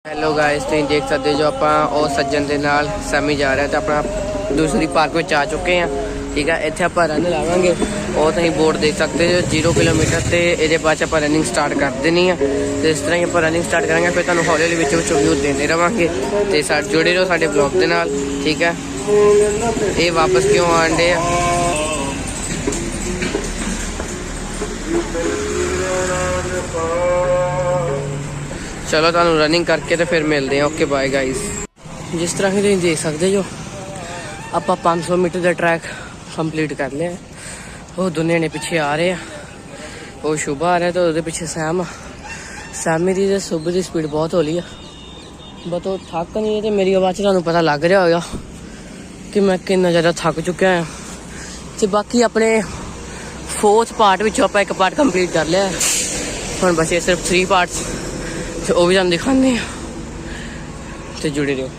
Hello guys, ਤੁਸੀਂ ਦੇਖ ਸਕਦੇ ਹੋ ਜੋ ਆਪਾਂ ਉਹ ਸੱਜਣ ਦੇ ਨਾਲ ਸੈਮੀ ਜਾ ਰਿਹਾ ਤੇ ਆਪਣਾ ਦੂਸਰੀ ਪਾਰਕ ਵਿੱਚ ਆ ਚੁੱਕੇ ਹਾਂ। ਠੀਕ ਹੈ, ਇੱਥੇ ਆਪਾਂ ਰਨ ਲਾਵਾਂਗੇ। ਉਹ ਤੁਸੀਂ ਬੋਰਡ ਦੇਖ ਸਕਦੇ ਹੋ 0 ਕਿਲੋਮੀਟਰ ਤੇ ਇਹਦੇ ਬਾਅਦ 'ਚ ਆਪਾਂ ਰਨਿੰਗ ਸਟਾਰਟ ਕਰ ਦੇਣੀ ਆ। ਤੇ ਇਸ ਤਰ੍ਹਾਂ ਹੀ ਆਪਾਂ ਰਨਿੰਗ ਸਟਾਰਟ ਕਰਾਂਗੇ, ਫਿਰ ਤੁਹਾਨੂੰ ਹੌਲੀ ਹੌਲੀ ਵਿੱਚ ਵਿਊ ਦਿੰਦੇ ਰਵਾਂਗੇ ਤੇ ਜੁੜੇ ਰਹੋ ਸਾਡੇ ਬਲੌਗ ਦੇ ਨਾਲ। ਠੀਕ ਹੈ, ਇਹ ਵਾਪਸ ਕਿਉਂ ਆਉਣ ਡੇ ਆ? ਚਲੋ ਤੁਹਾਨੂੰ ਰਨਿੰਗ ਕਰਕੇ ਤੇ ਫਿਰ ਮਿਲਦੇ ਹਾਂ। Okay bye guys. ਜਿਸ ਤਰ੍ਹਾਂ ਕਿ ਤੁਸੀਂ ਦੇਖ ਸਕਦੇ ਜੋ ਆਪਾਂ 500 ਮੀਟਰ ਦਾ ਟਰੈਕ ਕੰਪਲੀਟ ਕਰ ਲਿਆ। ਉਹ ਦੋਨੇ ਨੇ ਪਿੱਛੇ ਆ ਰਹੇ ਆ, ਉਹ ਸ਼ੁਭਾ ਆ ਰਿਹਾ ਤੇ ਉਹਦੇ ਪਿੱਛੇ ਸੈਮੀ ਦੀ ਤੇ ਸੁਭ ਦੀ ਸਪੀਡ ਬਹੁਤ ਹੌਲੀ ਆ, ਬਟ ਉਹ ਥੱਕ ਨਹੀਂ ਹੈ ਤੇ ਮੇਰੀ ਆਵਾਜ਼ 'ਚ ਤੁਹਾਨੂੰ ਪਤਾ ਲੱਗ ਰਿਹਾ ਹੋਵੇਗਾ ਕਿ ਮੈਂ ਕਿੰਨਾ ਜ਼ਿਆਦਾ ਥੱਕ ਚੁੱਕਿਆ ਹਾਂ। ਤੇ ਬਾਕੀ ਆਪਣੇ 4th ਪਾਰਟ ਵਿੱਚੋਂ ਆਪਾਂ ਇੱਕ ਪਾਰਟ ਕੰਪਲੀਟ ਕਰ ਲਿਆ, ਹੁਣ ਬਸ ਇਹ ਸਿਰਫ 3 ਪਾਰਟਸ ਤੇ ਉਹ ਵੀ ਤੁਹਾਨੂੰ ਦਿਖਾਉਂਦੇ ਆ ਤੇ ਜੁੜੇ ਰਹੋ।